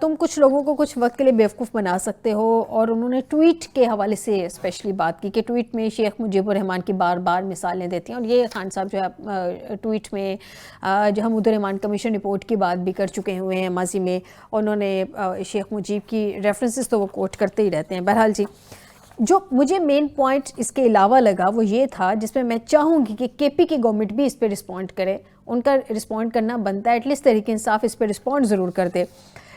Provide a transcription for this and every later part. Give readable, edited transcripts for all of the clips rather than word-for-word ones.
تم کچھ لوگوں کو کچھ وقت کے لیے بیوقوف بنا سکتے ہو، اور انہوں نے ٹویٹ کے حوالے سے اسپیشلی بات کی کہ ٹویٹ میں شیخ مجیب الرحمان کی بار بار مثالیں دیتی ہیں، اور یہ خان صاحب جو ہے ٹویٹ میں جو حمود الرحمان کمیشن رپورٹ کی بات بھی کر چکے ہوئے ہیں ماضی میں، انہوں نے شیخ مجیب کی ریفرنسز تو وہ کوٹ کرتے ہی رہتے ہیں. بہرحال جی، جو مجھے مین پوائنٹ اس کے علاوہ لگا وہ یہ تھا جس میں چاہوں گی کہ کے پی کی گورنمنٹ بھی اس پہ رسپونڈ کرے، ان کا رسپونڈ کرنا بنتا ہے، ایٹ لیسٹ تحریک انصاف اس پہ رسپونڈ ضرور کر دے.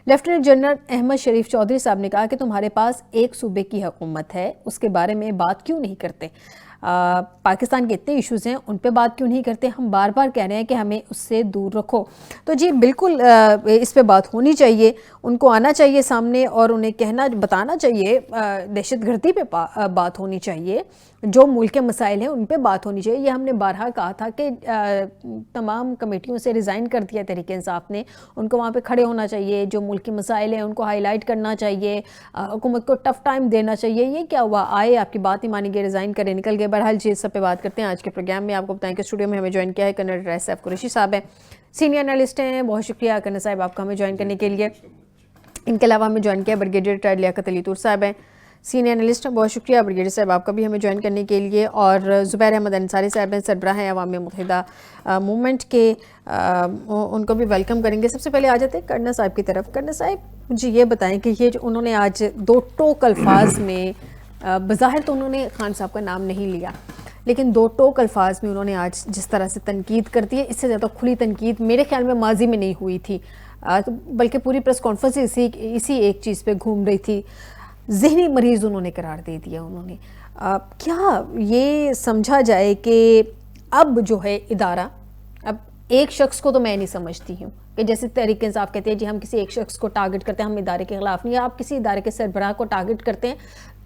لیفٹیننٹ جنرل احمد شریف چودھری صاحب نے کہا کہ تمہارے پاس ایک صوبے کی حکومت ہے، اس کے بارے میں بات کیوں نہیں کرتے؟ پاکستان کے اتنے ایشوز ہیں، ان پہ بات کیوں نہیں کرتے؟ ہم بار بار کہہ رہے ہیں کہ ہمیں اس سے دور رکھو. تو جی بالکل اس پہ بات ہونی چاہیے، ان کو آنا چاہیے سامنے اور انہیں بتانا چاہیے، دہشت گردی پہ بات ہونی چاہیے، جو ملک کے مسائل ہیں ان پہ بات ہونی چاہیے. یہ ہم نے بارہا کہا تھا کہ تمام کمیٹیوں سے ریزائن کر دیا تحریک انصاف نے، ان کو وہاں پہ کھڑے ہونا چاہیے، جو ملک کے مسائل ہیں ان کو ہائی لائٹ کرنا چاہیے، حکومت کو ٹف ٹائم دینا چاہیے. یہ کیا ہوا؟ آئے، آپ کی بات نہیں مانی گئی، ریزائن کرے، نکل گئے. بہرحال جی اس سب پہ بات کرتے ہیں آج کے پروگرام میں. آپ کو بتائیں کہ اسٹوڈیو میں ہمیں جوائن کیا ہے کرنل ریس سیف قریشی صاحب ہیں، سینئر انالسٹ ہیں. بہت شکریہ کرنل صاحب آپ کا ہمیں جوائن کرنے کے لیے. ان کے علاوہ ہمیں جوائن کیا بریگیڈیئر ریٹائرڈ لیاقت علی طور صاحب ہیں، سینئر انالسٹ. بہت شکریہ بریگیڈیئر صاحب آپ کا بھی ہمیں جوائن کرنے کے لیے. اور زبیر احمد انصاری صاحب ہیں، سربراہ ہیں عوام متحدہ موومنٹ کے، ان کو بھی ویلکم کریں گے. سب سے پہلے آ جاتے ہیں کرنل صاحب کی طرف. کرنل صاحب مجھے یہ بتائیں کہ یہ جو انہوں نے آج دو ٹوک الفاظ میں، بظاہر تو انہوں نے خان صاحب کا نام نہیں لیا، لیکن دو ٹوک الفاظ میں انہوں نے آج جس طرح سے تنقید کر دی ہے، اس سے زیادہ کھلی تنقید میرے خیال میں ماضی میں نہیں ہوئی تھی، بلکہ پوری پریس کانفرنس اسی ایک چیز پہ گھوم رہی تھی. ذہنی مریض انہوں نے قرار دے دیا. انہوں نے کیا یہ سمجھا جائے کہ اب جو ہے ادارہ، اب ایک شخص کو تو میں نہیں سمجھتی ہوں کہ جیسے تحریک انصاف کہتے ہیں جی ہم کسی ایک شخص کو ٹارگٹ کرتے ہیں، ہم ادارے کے خلاف نہیں. آپ کسی ادارے کے سربراہ کو ٹارگٹ کرتے ہیں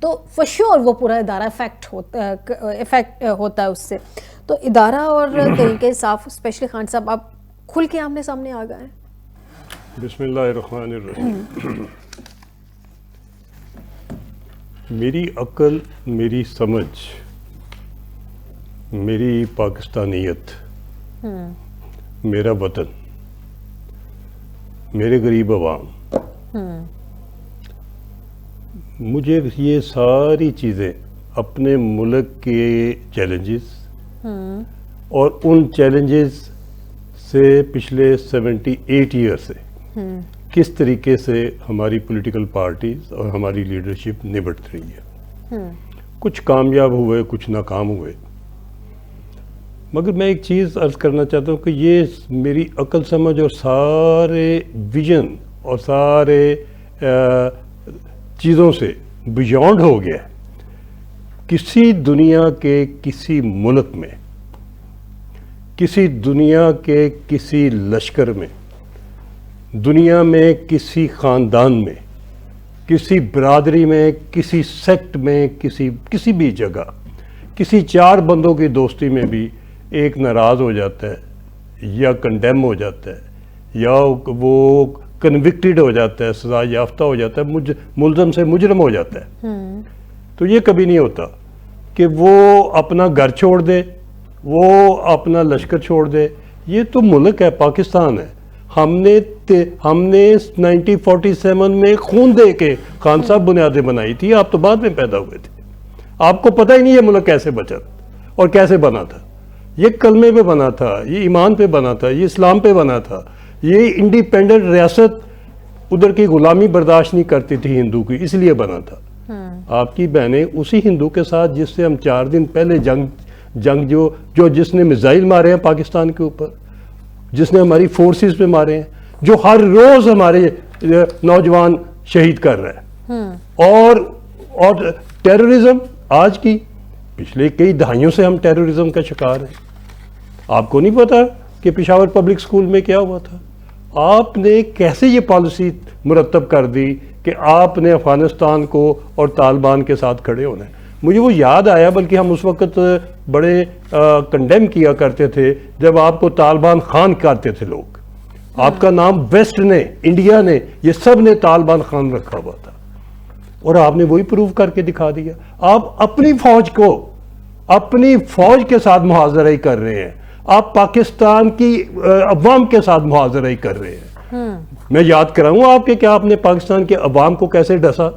تو فور شیور وہ پورا ادارہ افیکٹ ہوتا ہے اس سے. تو ادارہ اور تحریک انصاف، اسپیشلی خان صاحب آپ کھل کے آمنے سامنے آ گئے ہیں. بسم اللہ الرحمن الرحیم. میری عقل، میری سمجھ، میری پاکستانیت، میرا وطن، میرے غریب عوام، مجھے یہ ساری چیزیں اپنے ملک کے چیلنجز اور ان چیلنجز سے پچھلے 78 ایئر سے کس طریقے سے ہماری پولیٹیکل پارٹیز اور ہماری لیڈرشپ نبٹ رہی ہے. کچھ کامیاب ہوئے، کچھ ناکام ہوئے، مگر میں ایک چیز عرض کرنا چاہتا ہوں کہ یہ میری عقل سمجھ اور سارے ویژن اور سارے چیزوں سے بیونڈ ہو گیا. کسی دنیا کے کسی ملک میں، کسی دنیا کے کسی لشکر میں، دنیا میں کسی خاندان میں، کسی برادری میں، کسی سیکٹ میں، کسی بھی جگہ، کسی چار بندوں کی دوستی میں بھی ایک ناراض ہو جاتا ہے یا کنڈیم ہو جاتا ہے یا وہ کنوکٹڈ ہو جاتا ہے، سزا یافتہ ہو جاتا ہے، ملزم سے مجرم ہو جاتا ہے. تو یہ کبھی نہیں ہوتا کہ وہ اپنا گھر چھوڑ دے، وہ اپنا لشکر چھوڑ دے. یہ تو ملک ہے، پاکستان ہے. ہم نے 1947 میں خون دے کے خان صاحب بنیادیں بنائی تھی. آپ تو بعد میں پیدا ہوئے تھے، آپ کو پتہ ہی نہیں یہ ملک کیسے بچا اور کیسے بنا تھا. یہ کلمے پہ بنا تھا، یہ ایمان پہ بنا تھا، یہ اسلام پہ بنا تھا. یہ انڈیپینڈنٹ ریاست ادھر کی غلامی برداشت نہیں کرتی تھی ہندو کی، اس لیے بنا تھا. آپ کی بہنیں اسی ہندو کے ساتھ جس سے ہم 4 دن پہلے جنگ جس نے میزائل مارے ہیں پاکستان کے اوپر، جس نے ہماری فورسز پہ مارے ہیں، جو ہر روز ہمارے نوجوان شہید کر رہے ہیں. اور ٹیررزم آج کی، پچھلے کئی دہائیوں سے ہم ٹیررزم کا شکار ہیں. آپ کو نہیں پتا کہ پشاور پبلک سکول میں کیا ہوا تھا؟ آپ نے کیسے یہ پالیسی مرتب کر دی کہ آپ نے افغانستان کو اور طالبان کے ساتھ کھڑے ہونا ہے؟ مجھے وہ یاد آیا، بلکہ ہم اس وقت بڑے کنڈیم کیا کرتے تھے جب آپ کو طالبان خان کہتے تھے لوگ. آپ کا نام ویسٹ نے، انڈیا نے، یہ سب نے طالبان خان رکھا ہوا تھا، اور آپ نے وہی پروف کر کے دکھا دیا. آپ اپنی فوج کے ساتھ محاذرہ ہی کر رہے ہیں، آپ پاکستان کی عوام کے ساتھ محاذرہ ہی کر رہے ہیں. میں یاد کراؤں آپ کے کیا آپ نے پاکستان کے عوام کو کیسے ڈسا,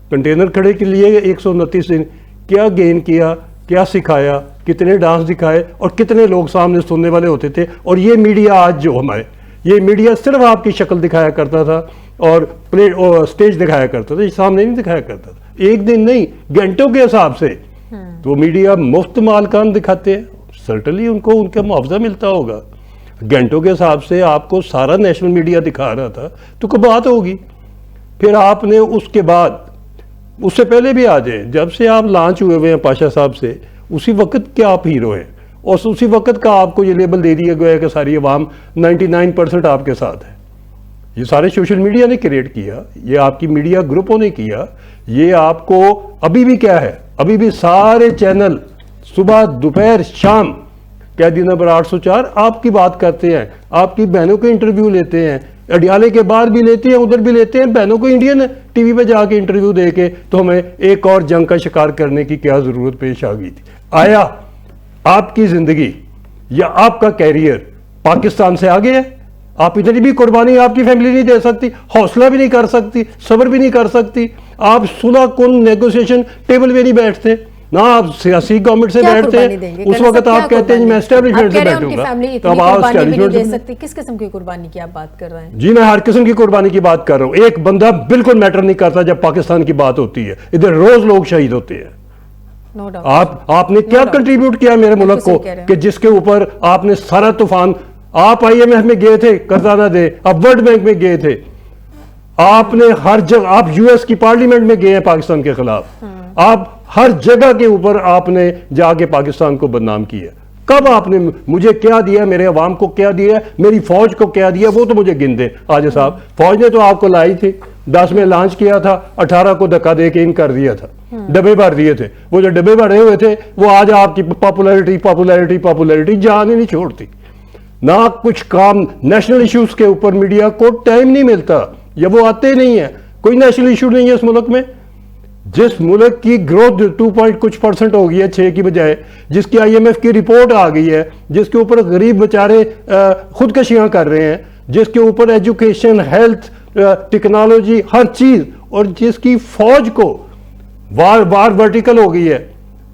کنٹینر کھڑے کے لیے 129 دن کیا گین کیا, کیا سکھایا, کتنے ڈانس دکھائے اور کتنے لوگ سامنے سننے والے ہوتے تھے. اور یہ میڈیا آج جو ہمارے, یہ میڈیا صرف آپ کی شکل دکھایا کرتا تھا اور سٹیج دکھایا کرتا تھا, سامنے نہیں دکھایا کرتا تھا, ایک دن نہیں گھنٹوں کے حساب سے. تو میڈیا مفت مالکان دکھاتے ہیں, سرٹنلی ان کو ان کا معاوضہ ملتا ہوگا. گھنٹوں کے حساب سے آپ کو سارا نیشنل میڈیا دکھا رہا تھا تو کوئی بات ہوگی. پھر آپ نے اس کے بعد, اس سے پہلے بھی آ جائیں, جب سے آپ لانچ ہوئے ہوئے ہیں پاشا صاحب سے, اسی وقت کے آپ ہیرو ہیں اور اسی وقت کا آپ کو یہ لیبل دے دیا گیا ہے کہ ساری عوام 99% آپ کے ساتھ ہے. یہ سارے سوشل میڈیا نے کریٹ کیا, یہ آپ کی میڈیا گروپوں نے کیا. یہ آپ کو ابھی بھی کیا ہے, ابھی بھی سارے چینل صبح دوپہر شام قیدی نمبر 804 آپ کی بات کرتے ہیں, آپ کی بہنوں کے انٹرویو لیتے ہیں, اڈیالے کے بعد بھی لیتے ہیں, ادھر بھی لیتے ہیں. بہنوں کو انڈین ٹی وی پہ جا کے انٹرویو دے کے تو ہمیں ایک اور جنگ کا شکار کرنے کی کیا ضرورت پیش آ گئی تھی. آیا آپ کی زندگی یا آپ کا کیریئر پاکستان سے آگے ہے؟ آپ اتنی بھی قربانی آپ کی فیملی نہیں دے سکتی, حوصلہ بھی نہیں کر سکتی, صبر بھی نہیں کر سکتی. آپ صلح کن نیگوسیشن ٹیبل پہ نہیں بیٹھتے, نہ آپ سیاسی گورنمنٹ سے بیٹھتے ہیں. اس وقت آپ کہتے ہیں میں اسٹیبلشمنٹ سے بیٹھوں گا, تو آپ اسٹیبلشمنٹ. کس قسم کی قربانی کی آپ بات کر رہے ہیں؟ جی میں ہر قسم کی قربانی کی بات کر رہا ہوں. ایک بندہ بالکل میٹر نہیں کرتا جب پاکستان کی بات ہوتی ہے. ادھر روز لوگ شہید ہوتے ہیں. آپ نے کیا کنٹریبیوٹ کیا میرے ملک کو کہ جس کے اوپر آپ نے سارا طوفان, آپ IMF میں گئے تھے قرضہ نہ دے, آپ ورلڈ بینک میں گئے تھے, آپ نے ہر جگہ, آپ US کی پارلیمنٹ میں گئے ہیں پاکستان کے خلاف, آپ ہر جگہ کے اوپر آپ نے جا کے پاکستان کو بدنام کیا. کب آپ نے مجھے کیا دیا, میرے عوام کو کیا دیا, میری فوج کو کیا دیا, وہ تو مجھے گن دیں. آج صاحب فوج نے تو آپ کو لائی تھی, 10 میں لانچ کیا تھا, 18 کو دھکا دے کے ان کر دیا تھا, ڈبے بھر دیے تھے. وہ جو ڈبے بھرے ہوئے تھے وہ آج آپ کی پاپولیرٹی جان ہی نہیں چھوڑتی. نہ کچھ کام نیشنل ایشوز کے اوپر میڈیا کو ٹائم نہیں ملتا, یا وہ آتے نہیں ہیں. کوئی نیشنل ایشو نہیں ہے اس ملک میں. جس ملک کی گروتھ 2% ہو گئی ہے 6 کی بجائے, جس کی IMF کی رپورٹ آ گئی ہے, جس کے اوپر غریب بیچارے خودکشیاں کر رہے ہیں, جس کے اوپر ایجوکیشن, ہیلتھ, ٹیکنالوجی, ہر چیز, اور جس کی فوج کو وار ورٹیکل ہو گئی ہے.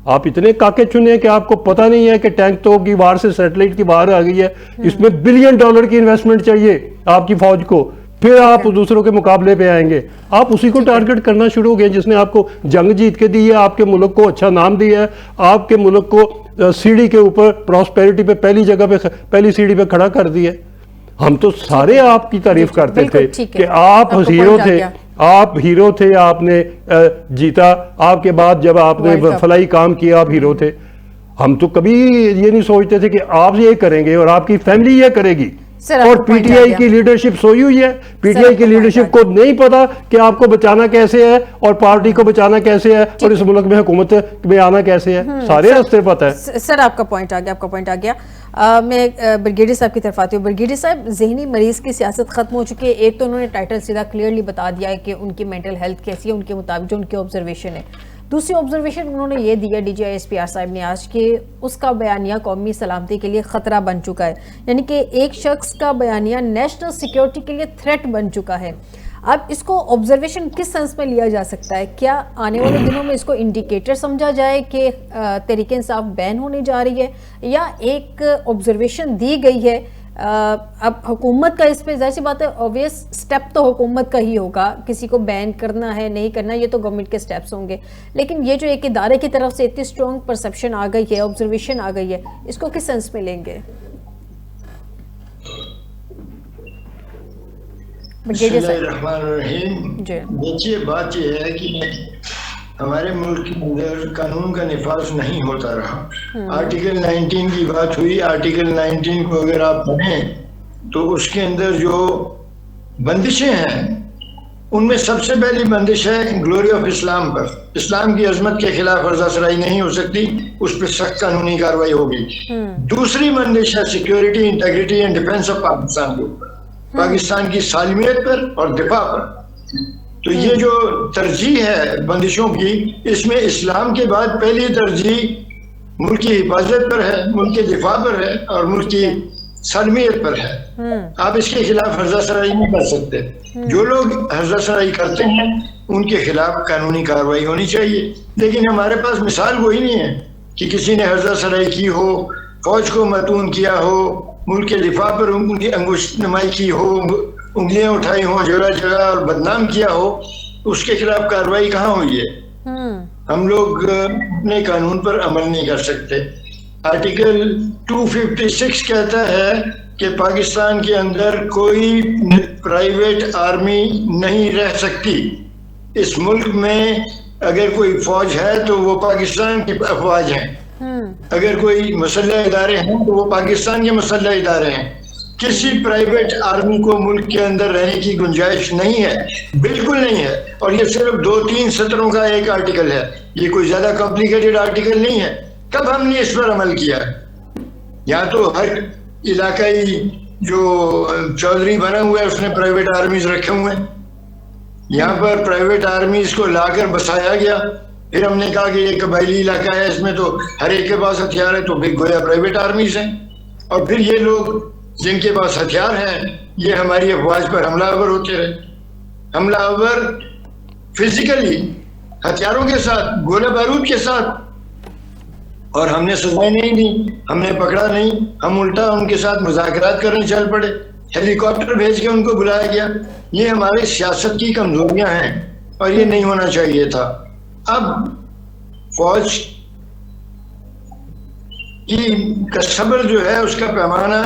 آپ اتنے کاکے چنے ہیں کہ آپ کو پتہ نہیں ہے کہ ٹینک تو کی وار سے سیٹلائٹ کی وار آ گئی ہے. اس میں $1 بلین کی انویسٹمنٹ چاہیے آپ کی فوج کو, پھر آپ دوسروں کے مقابلے پہ آئیں گے. آپ اسی کو ٹارگٹ کرنا شروع ہو گئے جس نے آپ کو جنگ جیت کے دی ہے, آپ کے ملک کو اچھا نام دیا ہے, آپ کے ملک کو سیڑھی کے اوپر پراسپیرٹی پہ پہلی جگہ پہ, پہلی سیڑھی پہ کھڑا کر دیا. ہم تو سارے آپ کی تعریف کرتے تھے کہ آپ ہیرو تھے, آپ ہیرو تھے, آپ نے جیتا. آپ کے بعد جب آپ نے فلاحی کام کیا آپ ہیرو تھے. ہم تو کبھی یہ نہیں سوچتے تھے کہ آپ یہ کریں گے اور آپ کی فیملی یہ کرے گی. اور پی ٹی آئی کی لیڈرشپ سوئی ہوئی ہے. پی ٹی آئی کی لیڈرشپ کو نہیں پتا کہ آپ کو بچانا کیسے ہے اور پارٹی کو بچانا کیسے ہے اور اس ملک میں حکومت میں آنا کیسے ہے. سارے راستے پتہ ہے. سر آپ کا پوائنٹ آ گیا, آپ کا پوائنٹ آ گیا. میں برگیڈیئر صاحب کی طرف آتی ہوں. برگیڈیئر صاحب, ذہنی مریض کی سیاست ختم ہو چکی ہے. ایک تو انہوں نے ٹائٹل سیدھا کلیئرلی بتا دیا ہے کہ ان کی مینٹل ہیلتھ کیسی ہے ان کے مطابق جو ان کی آبزرویشن ہے. دوسری آبزرویشن انہوں نے یہ دیا DGI-SPR صاحب نے آج کہ اس کا بیانیہ قومی سلامتی کے لیے خطرہ بن چکا ہے, یعنی کہ ایک شخص کا بیانیہ نیشنل سیکیورٹی کے لیے تھریٹ بن چکا ہے. اب اس کو آبزرویشن کس سینس میں لیا جا سکتا ہے؟ کیا آنے والے دنوں میں اس کو انڈیکیٹر سمجھا جائے کہ تحریک انصاف بین ہونے جا رہی ہے, یا ایک آبزرویشن دی گئی ہے؟ اب حکومت کا اس پہ ظاہر سی بات ہے اوبویس سٹیپ تو حکومت کا ہی ہوگا, کسی کو بین کرنا ہے نہیں کرنا یہ تو گورنمنٹ کے سٹیپس ہوں گے, لیکن یہ جو ایک ادارے کی طرف سے اتنی سٹرونگ پرسپشن آ گئی ہے, آبزرویشن آ گئی ہے, اس کو کس سینس میں لیں گے؟ بسم اللہ الرحمن الرحیم. دیکھیے بات یہ ہے کہ ہمارے ملک کے اندر قانون کا نفاذ نہیں ہوتا رہا. آرٹیکل 19 کی بات ہوئی. آرٹیکل 19 کو اگر آپ پڑھیں تو اس کے اندر جو بندشیں ہیں ان میں سب سے پہلی بندش ہے گلوری آف اسلام پر. اسلام کی عظمت کے خلاف ورزہ سرائی نہیں ہو سکتی, اس پہ سخت قانونی کارروائی ہوگی. دوسری بندش ہے security, integrity and defence of Pakistan کے اوپر, پاکستان کی سالمیت پر اور دفاع پر. تو یہ جو ترجیح ہے بندشوں کی, اس میں اسلام کے بعد پہلی ترجیح ملک کی حفاظت پر ہے, ملک کے دفاع پر ہے اور ملک کی سالمیت پر ہے. آپ اس کے خلاف ہرزہ سرائی نہیں کر سکتے. جو لوگ ہرزہ سرائی کرتے ہیں ان کے خلاف قانونی کارروائی ہونی چاہیے. لیکن ہمارے پاس مثال وہی نہیں ہے کہ کسی نے ہرزہ سرائی کی ہو, فوج کو متون کیا ہو, ملک کے دفاع پر ان کی انگشت نمائی کی ہو, انگلیاں اٹھائی ہوں جگہ جگہ اور بدنام کیا ہو. اس کے خلاف کارروائی کہاں ہوئی ہے؟ ہم لوگ اپنے قانون پر عمل نہیں کر سکتے. آرٹیکل 256 کہتا ہے کہ پاکستان کے اندر کوئی پرائیویٹ آرمی نہیں رہ سکتی. اس ملک میں اگر کوئی فوج ہے تو وہ پاکستان کی افواج ہیں, اگر کوئی مسلح ادارے ہیں تو وہ پاکستان کے مسلح ادارے ہیں. کسی پرائیویٹ آرمی کو ملک کے اندر رہنے کی گنجائش نہیں ہے, بالکل نہیں ہے. اور یہ صرف 2-3 سطروں کا ایک آرٹیکل ہے, یہ کوئی زیادہ کمپلیکیٹڈ آرٹیکل نہیں ہے. کب ہم نے اس پر عمل کیا؟ یا تو ہر علاقائی جو چودھری بنا ہوا ہے اس نے پرائیویٹ آرمیز رکھے ہوئے ہیں, یہاں پر پرائیویٹ آرمیز کو لا کر بسایا گیا. پھر ہم نے کہا کہ یہ قبائلی علاقہ ہے, اس میں تو ہر ایک کے پاس ہتھیار ہے, تو پھر گویا پرائیویٹ آرمیز ہیں. اور پھر یہ لوگ جن کے پاس ہتھیار ہیں یہ ہماری افواج پر حملہ آور ہوتے رہے, حملہ آور فزیکلی ہتھیاروں کے ساتھ, گولہ بارود کے ساتھ. اور ہم نے سزائیں نہیں دی, ہم نے پکڑا نہیں, ہم الٹا ان کے ساتھ مذاکرات کرنے چل پڑے, ہیلی کاپٹر بھیج کے ان کو بلایا گیا. یہ ہمارے سیاست کی کمزوریاں ہیں اور یہ نہیں ہونا چاہیے تھا. اب فوج کی صبر جو ہے اس کا پیمانہ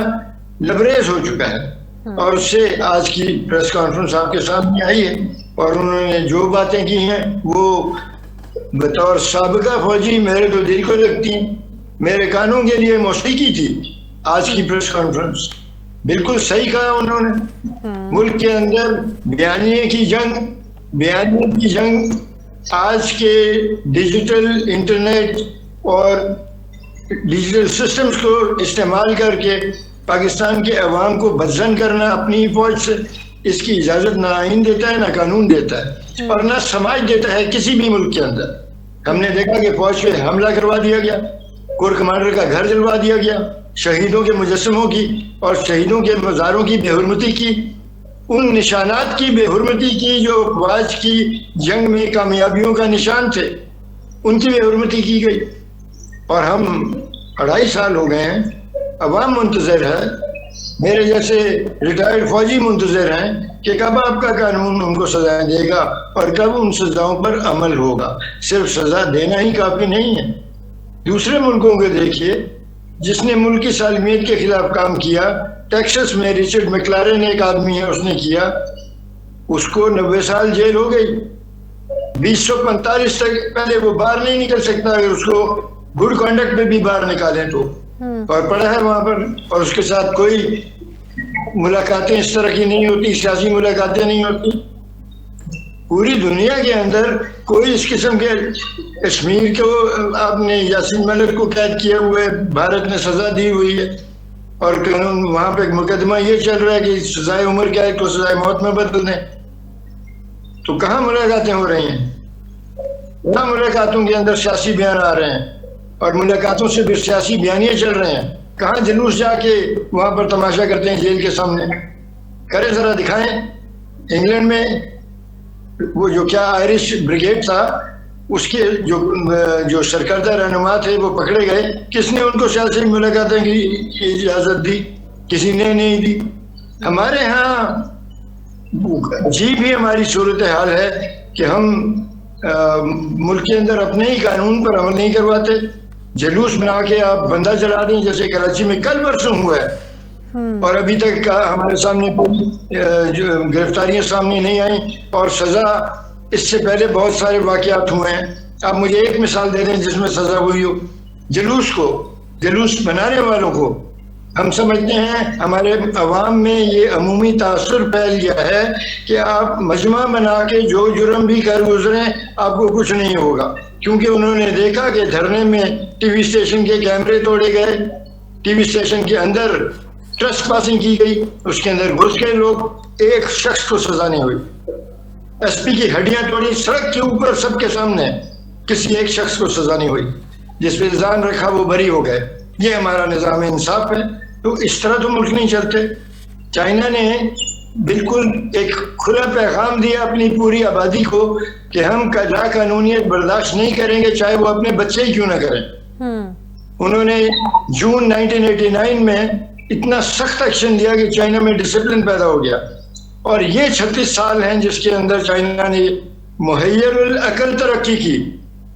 لبریز ہو چکا ہے, اور اس سے آج کی پریس کانفرنس آپ کے سامنے آئی ہے. اور انہوں نے جو باتیں کی ہیں وہ بطور سابقہ فوجی میرے تو دل کو لگتی ہیں, میرے کانوں کے لیے موسیقی تھی. آج کی پریس کانفرنس بالکل صحیح کہا انہوں نے. ملک کے اندر بیانیے کی جنگ آج کے ڈیجیٹل انٹرنیٹ اور ڈیجیٹل سسٹمز کو استعمال کر کے پاکستان کے عوام کو بدزن کرنا اپنی فوج سے, اس کی اجازت نہ آئین دیتا ہے, نہ قانون دیتا ہے, اور نہ سماج دیتا ہے کسی بھی ملک کے اندر. ہم نے دیکھا کہ فوج پہ حملہ کروا دیا گیا, کور کمانڈر کا گھر جلوا دیا گیا, شہیدوں کے مجسموں کی اور شہیدوں کے مزاروں کی بے حرمتی کی, ان نشانات کی بے حرمتی کی جو فوج کی جنگ میں کامیابیوں کا نشان تھے, ان کی بے حرمتی کی گئی. اور ہم 2.5 سال ہو گئے ہیں, عوام منتظر ہے, میرے جیسے ریٹائرڈ فوجی منتظر ہیں کہ کب آپ کا قانون ان کو سزائیں دے گا اور کب ان سزاؤں پر عمل ہوگا. صرف سزا دینا ہی کافی نہیں ہے. دوسرے ملکوں کو دیکھیے, جس نے ملکی سالمیت کے خلاف کام کیا, ٹیکسس میں ریچرڈ میکلارن ایک آدمی ہے, اس نے کیا, اس کو 90 سال جیل ہو گئی. 245 تک پہلے وہ باہر نہیں نکل سکتا, اگر اس کو گڈ کانڈکٹ میں بھی باہر نکالیں تو, اور پڑا ہے وہاں پر. اور اس کے ساتھ کوئی ملاقاتیں اس طرح کی نہیں ہوتی, سیاسی ملاقاتیں نہیں ہوتی. پوری دنیا کے اندر کوئی اس قسم کے, کشمیر کو آپ نے یاسین ملک کو قید کیے ہوئے بھارت نے سزا دی ہوئی ہے, اور قانون وہاں پہ مقدمہ یہ چل رہا ہے کہ سزائے عمر کیا ہے تو سزائے موت میں بدل دیں. تو کہاں ملاقاتیں ہو رہی ہیں؟ کہاں ملاقاتوں کے اندر سیاسی بیان آ رہے ہیں, اور ملاقاتوں سے پھر سیاسی بیانیے چل رہے ہیں. کہاں جلوس جا کے وہاں پر تماشا کرتے ہیں جیل کے سامنے؟ کرے ذرا دکھائیں. انگلینڈ میں وہ جو کیا آئرش بریگیڈ تھا, اس کے جو سرکردہ رہنما تھے وہ پکڑے گئے. کس نے ان کو سیاسی ملاقاتیں کی اجازت دی؟ کسی نے نہیں دی. ہمارے ہاں عجیب ہی ہماری صورتحال ہے کہ ہم ملک کے اندر اپنے ہی قانون پر عمل نہیں کرواتے. جلوس بنا کے آپ بندہ جلا دیں, جیسے کراچی میں کل پرسوں ہوا ہے, اور ابھی تک ہمارے سامنے کوئی گرفتاریاں سامنے نہیں آئیں, اور سزا اس سے پہلے بہت سارے واقعات ہوئے ہیں. آپ مجھے ایک مثال دے دیں جس میں سزا ہوئی ہو. جلوس بنانے والوں کو ہم سمجھتے ہیں, ہمارے عوام میں یہ عمومی تاثر پھیل گیا ہے کہ آپ مجمع بنا کے جو جرم بھی کر گزریں آپ کو کچھ نہیں ہوگا, کیونکہ انہوں نے دیکھا کہ دھرنے میں ٹی وی اسٹیشن کے کیمرے توڑے گئے, ٹی وی اسٹیشن کے اندر ٹرسٹ پاسنگ کی گئی, اس کے اندر گھس گئے لوگ, ایک شخص کو سزا نہیں ہوئی. ایس پی کی ہڈیاں توڑی سڑک کے اوپر سب کے سامنے, کسی ایک شخص کو سزا نہیں ہوئی. جس پہ الزام رکھا وہ بری ہو گئے. یہ ہمارا نظام انصاف ہے. تو اس طرح تو ملک نہیں چلتے. چائنا نے بالکل ایک کھلا پیغام دیا اپنی پوری آبادی کو کہ ہم لا قانونیت برداشت نہیں کریں گے، چاہے وہ اپنے بچے ہی کیوں نہ کریں۔ انہوں نے جون 1989 میں اتنا سخت ایکشن دیا کہ چائنا میں ڈسپلن پیدا ہو گیا، اور یہ 36 سال ہیں جس کے اندر چائنا نے محیر العقل ترقی کی۔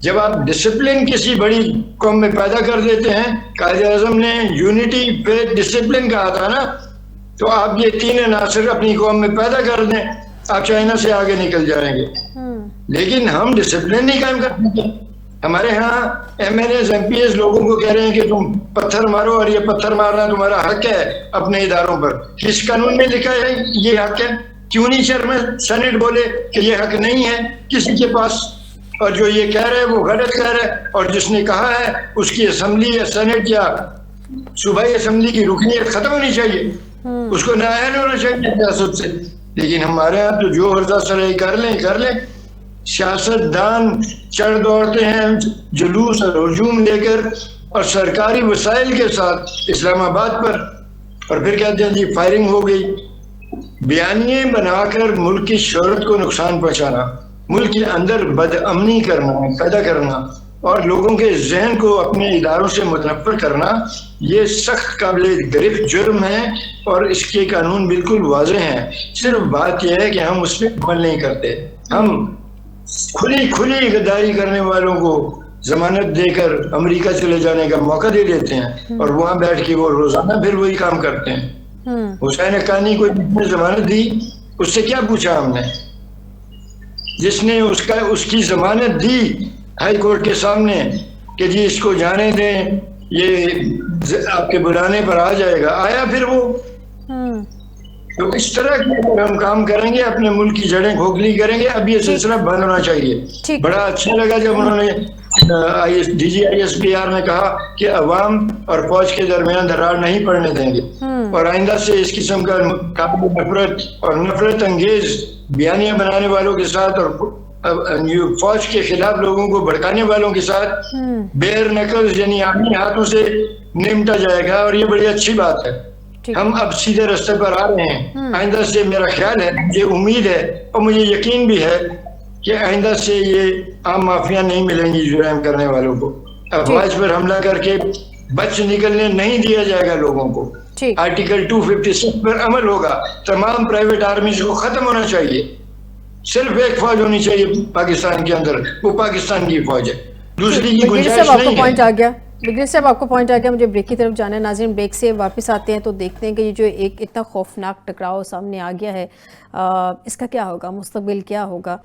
جب آپ ڈسپلن کسی بڑی قوم میں پیدا کر دیتے ہیں، قائد اعظم نے یونٹی فیتھ ڈسپلن کہا تھا نا، تو آپ یہ تین عناصر اپنی قوم میں پیدا کر دیں، آپ چائنا سے آگے نکل جائیں گے۔ لیکن ہم ڈسپلن نہیں قائم کر سکتے۔ ہمارے ہاں MNAs MPAs لوگوں کو کہہ رہے ہیں کہ تم پتھر مارو، اور یہ پتھر مارنا تمہارا حق ہے اپنے اداروں پر۔ کس قانون میں لکھا ہے یہ حق ہے؟ کیوں نہیں چیئرمین سینٹ بولے کہ یہ حق نہیں ہے کسی کے پاس، اور جو یہ کہہ رہے ہیں وہ غلط کہہ رہے ہیں، اور جس نے کہا ہے اس کی اسمبلی یا سینٹ یا صوبائی اسمبلی کی رکنیت ختم ہونی چاہیے، اس کو نااہل ہونا چاہیے سیاست سے۔ لیکن ہمارے ہاں تو جو عرضہ سرائی کر لیں، سیاست دان چڑھ دوڑتے ہیں جلوس اور ہجوم لے کر اور سرکاری وسائل کے ساتھ اسلام آباد پر، اور پھر کہتے ہیں جی فائرنگ ہو گئی۔ بیانیے بنا کر ملک کی شہرت کو نقصان پہنچانا، ملک کے اندر بد امنی کرنا پیدا کرنا، اور لوگوں کے ذہن کو اپنے اداروں سے متنفر کرنا، یہ سخت قابل گرفت جرم ہے، اور اس کے قانون بالکل واضح ہیں۔ صرف بات یہ ہے کہ ہم اس پہ عمل نہیں کرتے۔ ہم کھلی غداری کرنے والوں کو ضمانت دے کر امریکہ چلے جانے کا موقع دے دیتے ہیں، اور وہاں بیٹھ کے وہ روزانہ پھر وہی کام کرتے ہیں۔ حسین حقانی کو جس نے ضمانت دی، اس سے کیا پوچھا ہم نے؟ جس نے اس کی ضمانت دی ہائی کورٹ کے سامنے کہ جی اس کو جانے دیں، یہ آپ کے بلانے پر آ جائے گا، آیا پھر وہ۔ تو اس طرح کے ہم کام کریں گے، اپنے ملک کی جڑیں کھوکھلی کریں گے۔ اب یہ سلسلہ بند ہونا چاہیے۔ بڑا اچھا لگا جب انہوں نے D G I S P R نے کہا کہ عوام اور فوج کے درمیان دراڑ نہیں پڑنے دیں گے، اور آئندہ سے اس قسم کا قابل نفرت اور نفرت انگیز بیانیاں بنانے والوں کے ساتھ اور فوج کے خلاف لوگوں کو بھڑکانے والوں کے ساتھ بیر نکلز یعنی آمنی ہاتھوں سے نمٹا جائے گا، اور یہ بڑی اچھی بات ہے۔ ہم اب سیدھے راستے پر آ رہے ہیں۔ آئندہ سے میرا خیال ہے، مجھے امید ہے اور مجھے یقین بھی ہے کہ آئندہ سے یہ عام مافیا نہیں ملیں گی جرائم کرنے والوں کو۔ افواج پر حملہ کر کے بچ نکلنے نہیں دیا جائے گا لوگوں کو۔ آرٹیکل 256 پر عمل ہوگا۔ تمام پرائیویٹ آرمیز کو ختم ہونا چاہیے۔ صرف ایک فوج ہونی چاہیے پاکستان کے اندر، وہ پاکستان کی فوج ہے، دوسری کی گنجائش نہیں ہے۔ بگنر صاحب آپ کو پوائنٹ آ گیا، مجھے بریک کی طرف جانا ہے۔ ناظرین بریک سے واپس آتے ہیں تو دیکھتے ہیں کہ یہ جو ایک اتنا خوفناک ٹکراؤ سامنے آ گیا ہے، اس کا کیا ہوگا، مستقبل کیا ہوگا۔